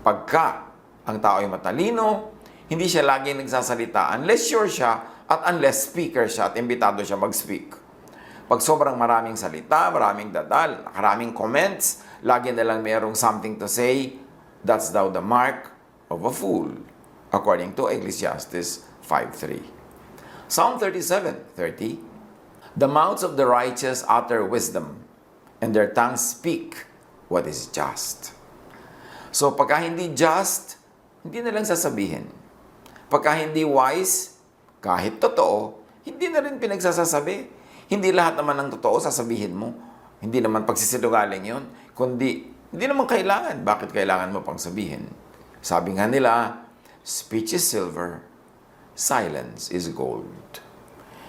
Pagka ang tao ay matalino, hindi siya lagi nagsasalita unless sure siya at unless speaker siya at imbitado siya mag-speak. Pag sobrang maraming salita, maraming dadal, maraming comments, lagi na lang mayroong something to say, that's daw the mark of a fool, according to Ecclesiastes 5:3. Psalm 37:30, the mouths of the righteous utter wisdom, and their tongues speak what is just. So pagka hindi just, hindi na lang sasabihin. Pagka hindi wise, kahit totoo, hindi na rin pinagsasasabi. Hindi lahat naman ng totoo sasabihin mo. Hindi naman pagsisinungaling yun. Kundi, hindi naman kailangan. Bakit kailangan mo pang sabihin? Sabi nga nila, speech is silver, silence is gold.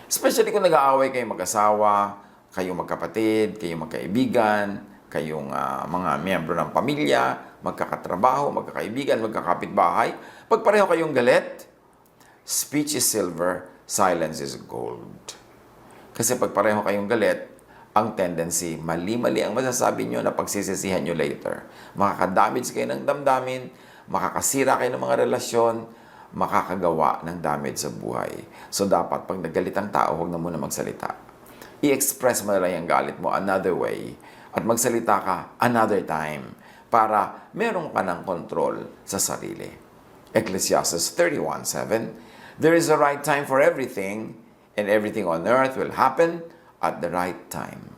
Especially kung nag-aaway kayong mag-asawa, kayong magkapatid, kayong magkaibigan, kayong mga miyembro ng pamilya, magkakatrabaho, magkakaibigan, magkakapitbahay. Pag pareho kayong galit, speech is silver, silence is gold. Kasi pag pareho kayong galit, ang tendency, mali-mali ang masasabi nyo na pagsisisihan nyo later. Makakadamage kayo ng damdamin, makakasira kayo ng mga relasyon, makakagawa ng damage sa buhay. So dapat, pag nagalit ang tao, huwag na muna magsalita. I-express mo na lang yung galit mo another way at magsalita ka another time para meron ka ng control sa sarili. Ecclesiastes 31:7, there is a right time for everything, and everything on earth will happen at the right time.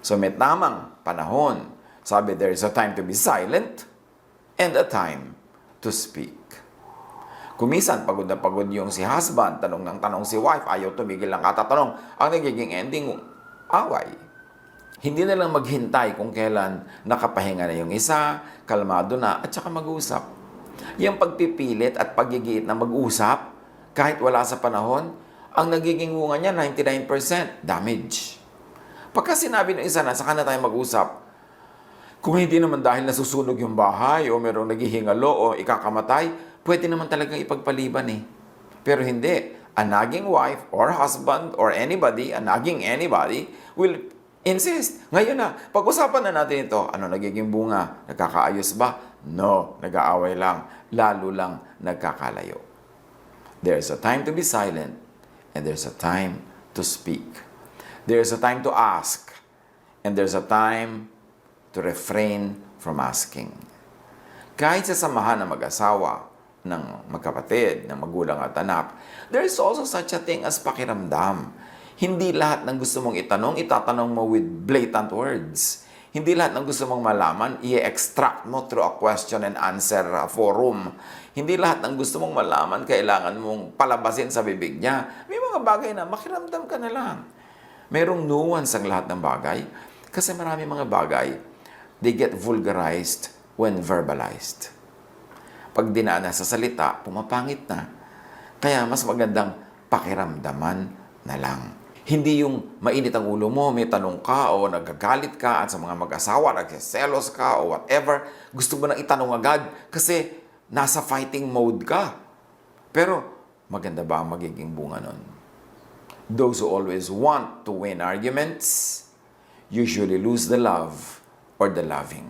So may tamang panahon. Sabi, there is a time to be silent and a time to speak. Kumisan, pagod na pagod yung si husband, tanong ng tanong si wife, ayaw tumigil lang katatanong, ang nagiging ending, away. Hindi na lang maghintay kung kailan nakapahinga na yung isa, kalmado na, at saka mag-usap. Yung pagpipilit at paggigiit na mag-usap, kahit wala sa panahon, ang nagiging bunga niya, 99% damage. Pagka sinabi ng isa na, saka na tayo mag-usap, kung hindi naman dahil nasusunog yung bahay o merong naghihingalo o ikakamatay, pwede naman talagang ipagpaliban eh. Pero hindi. A nagging wife or husband or anybody, a nagging anybody, will insist. Ngayon na, pag-usapan na natin ito. Ano nagiging bunga? Nagkakaayos ba? No, nag-aaway lang. Lalo lang nagkakalayo. There's a time to be silent and there's a time to speak. There's a time to ask and there's a time to refrain from asking. Kahit sa samahan ng mag-asawa, ng magkapatid, ng magulang at anak, there is also such a thing as pakiramdam. Hindi lahat ng gusto mong itanong, itatanong mo with blatant words. Hindi lahat ng gusto mong malaman, i-extract mo through a question and answer forum. Hindi lahat ng gusto mong malaman, kailangan mong palabasin sa bibig niya. May mga bagay na makiramdam ka na lang. Mayroong nuance ang lahat ng bagay. Kasi marami mga bagay, they get vulgarized when verbalized. Pag dinaan na sa salita, pumapangit na. Kaya mas magandang pakiramdaman na lang. Hindi yung mainit ang ulo mo, may tanong ka o nagagalit ka at sa mga mag-asawa, nagsiselos ka o whatever, gusto mo nang itanong agad kasi nasa fighting mode ka. Pero maganda ba ang magiging bunga nun? Those who always want to win arguments usually lose the love or the loving.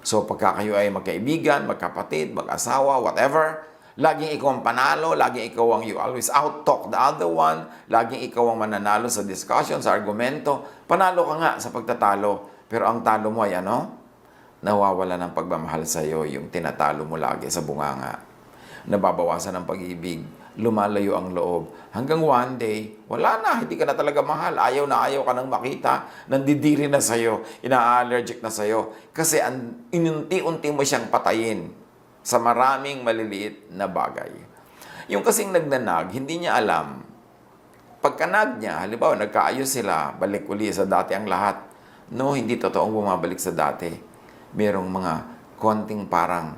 So pagka kayo ay magkaibigan, magkapatid, mag-asawa, whatever, laging ikaw ang panalo, laging ikaw ang you always out-talk the other one, laging ikaw ang mananalo sa discussion, sa argumento, panalo ka nga sa pagtatalo, pero ang talo mo ay ano? Nawawala ng pagmamahal sa iyo yung tinatalo mo lagi sa bunganga. Nababawasan ng pag-ibig, lumalayo ang loob. Hanggang one day, wala na, hindi ka na talaga mahal. Ayaw na ayaw ka nang makita, nandidiri na sa'yo, ina-allergic na sa'yo. Kasi inunti-unti mo siyang patayin sa maraming maliliit na bagay. Yung kasing nagnanag, hindi niya alam. Pagkanag niya, halimbawa, nagkaayos sila, balik uli sa dati ang lahat. No, hindi totoong bumabalik sa dati. Merong mga konting parang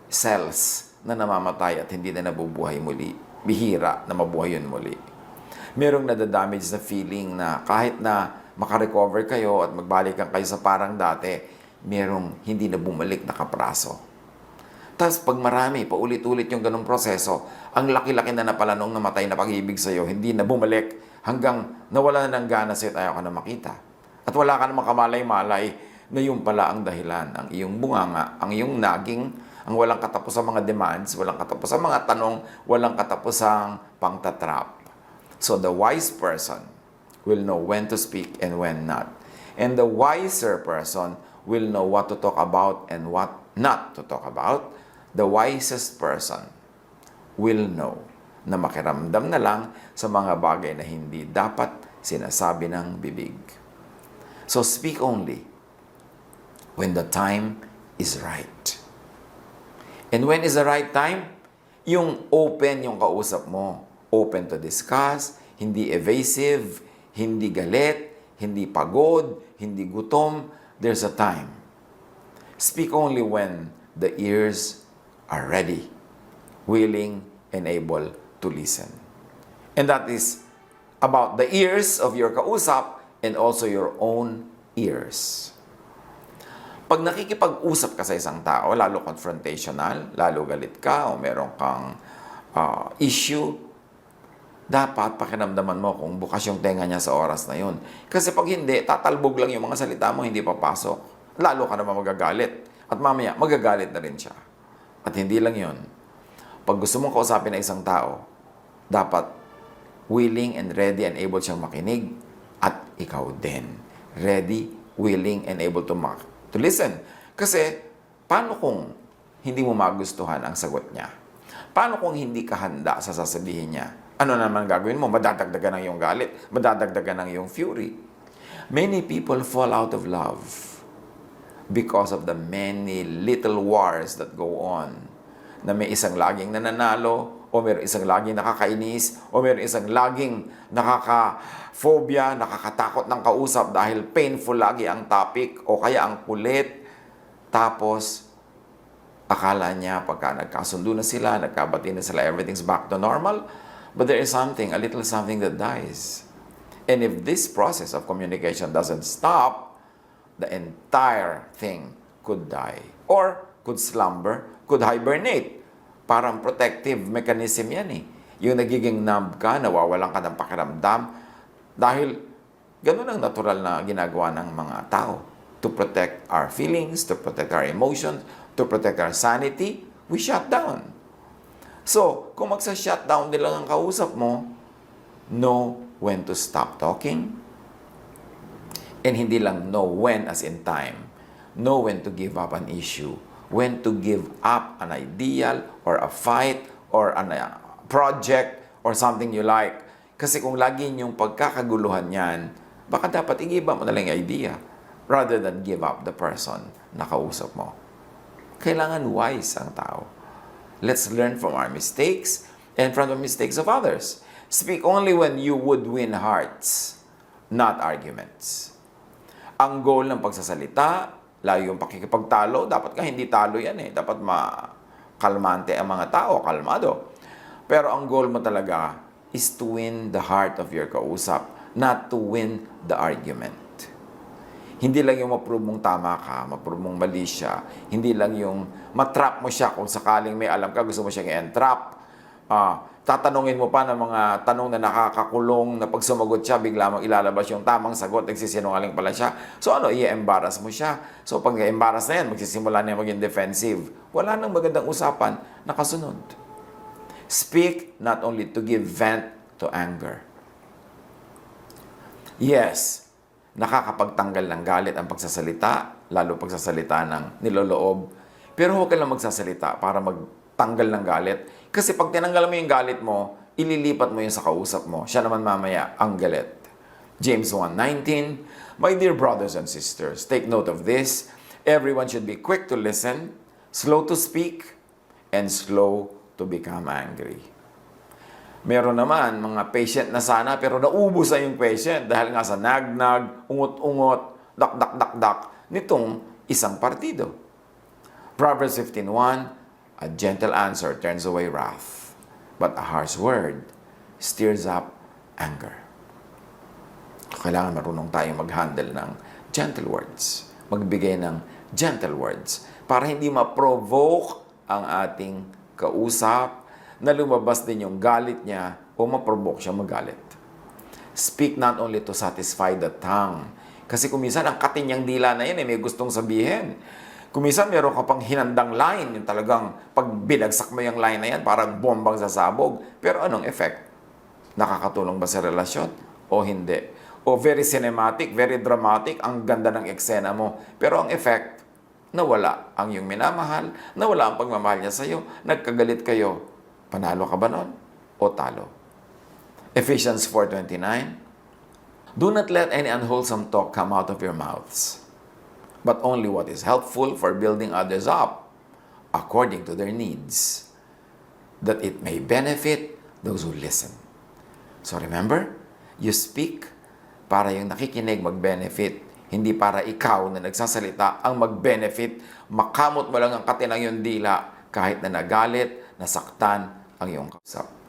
cells na namamatay at hindi na nabubuhay muli. Bihira na mabuhay yun muli. Merong nadadamage na feeling na kahit na makarecover kayo at magbalikan kayo sa parang dati, merong hindi na bumalik na kapraso. Tapos pag marami, paulit-ulit yung ganong proseso, ang laki-laki na pala nung namatay na pag-ibig sa'yo, hindi na bumalik hanggang nawala na ng gana sa'yo at ayaw ka na makita. At wala ka na makamalay-malay na yung pala ang dahilan, ang iyong bunganga, ang iyong naging, ang walang katapusang mga demands, walang katapusang mga tanong, walang katapusang pangtatrap. So the wise person will know when to speak and when not. And the wiser person will know what to talk about and what not to talk about. The wisest person will know na makiramdam na lang sa mga bagay na hindi dapat sinasabi ng bibig. So speak only when the time is right. And when is the right time? Yung open yung kausap mo. Open to discuss, hindi evasive, hindi galit, hindi pagod, hindi gutom. There's a time. Speak only when the ears are ready, willing, and able to listen. And that is about the ears of your kausap and also your own ears. Pag nakikipag-usap ka sa isang tao, lalo confrontational, lalo galit ka o meron kang issue, dapat pakinamdaman mo kung bukas yung tenga niya sa oras na yun. Kasi pag hindi, tatalbog lang yung mga salita mo, hindi papasok. Lalo ka naman magagalit. At mamaya, magagalit na rin siya. At hindi lang yun. Pag gusto mong kausapin na isang tao, dapat willing and ready and able siyang makinig at ikaw din. Ready, willing, and able to listen. Kasi, paano kung hindi mo magustuhan ang sagot niya? Paano kung hindi ka handa sa sasabihin niya? Ano naman gagawin mo? Madadagdagan ng iyong galit. Madadagdagan ng iyong fury. Many people fall out of love because of the many little wars that go on. Na may isang laging nananalo, o may isang laging nakakainis, o may isang laging nakaka-phobia, nakakatakot ng kausap dahil painful lagi ang topic, o kaya ang kulit. Tapos, akala niya pagka nagkasundo na sila, nagkabati na sila, everything's back to normal. But there is something, a little something that dies. And if this process of communication doesn't stop, the entire thing could die. Or could slumber, could hibernate. Parang protective mechanism yan eh. Yung nagiging numb ka, nawawalan ka ng pakiramdam. Dahil ganun ang natural na ginagawa ng mga tao. To protect our feelings, to protect our emotions, to protect our sanity, we shut down. So, kung magsa-shutdown din lang ang kausap mo, know when to stop talking. And hindi lang know when as in time. Know when to give up an issue. When to give up an ideal or a fight or a project or something you like. Kasi kung lagi yung pagkakaguluhan yan, baka dapat i-give up mo na lang yung idea rather than give up the person na kausap mo. Kailangan wise ang tao. Let's learn from our mistakes and from the mistakes of others. Speak only when you would win hearts, not arguments. Ang goal ng pagsasalita, lalo yung pakikipagtalo, dapat ka hindi talo yan eh. Dapat kalmante ang mga tao, kalmado. Pero ang goal mo talaga is to win the heart of your kausap, not to win the argument. Hindi lang yung ma-prove mong tama ka, ma-prove mong mali siya. Hindi lang yung matrap mo siya kung sakaling may alam ka, gusto mo siyang i-entrap. Tatanungin mo pa ng mga tanong na nakakakulong na pag sumagot siya, bigla mong ilalabas yung tamang sagot, nagsisinungaling pala siya. So i-embarrass mo siya. So pag i-embarrass na yan, magsisimula na maging defensive. Wala nang magandang usapan na kasunod. Speak not only to give vent to anger. Yes, nakakapagtanggal ng galit ang pagsasalita, lalo pagsasalita ng niloloob. Pero huwag ka lang magsasalita para magtanggal ng galit. Kasi pag tinanggal mo yung galit mo, ililipat mo yung sa kausap mo. Siya naman mamaya ang galit. James 1:19, My dear brothers and sisters, take note of this. Everyone should be quick to listen, slow to speak, and slow to become angry. Meron naman mga patient na sana pero naubos na yung patient dahil nga sa nagnag, ungot-ungot, dak-dak-dak-dak nitong isang partido. Proverbs 15:1, A gentle answer turns away wrath, but a harsh word stirs up anger. Kailangan marunong tayong mag-handle ng gentle words, magbigay ng gentle words para hindi ma-provoke ang ating kausap na lumabas din yung galit niya o ma-provoke siya magalit. Speak not only to satisfy the tongue, Kasi kuminsan ang katin niyang dila na yan may gustong sabihin. Kuminsan meron ka pang hinandang line, yung talagang pag binagsak mo yung line na yan, parang bombang sasabog. Pero anong effect? Nakakatulong ba sa relasyon? O hindi? O very cinematic, very dramatic, ang ganda ng eksena mo. Pero ang effect, nawala ang iyong minamahal, nawala ang pagmamahal niya sa'yo, nagkagalit kayo. Panalo ka ba nun? O talo? Ephesians 4:29, do not let any unwholesome talk come out of your mouths, but only what is helpful for building others up according to their needs, that it may benefit those who listen. So remember, you speak para yung nakikinig mag-benefit, hindi para ikaw na nagsasalita ang mag-benefit. Makamot mo lang ang katinang yung dila kahit na nagalit, nasaktan ang iyong kausap.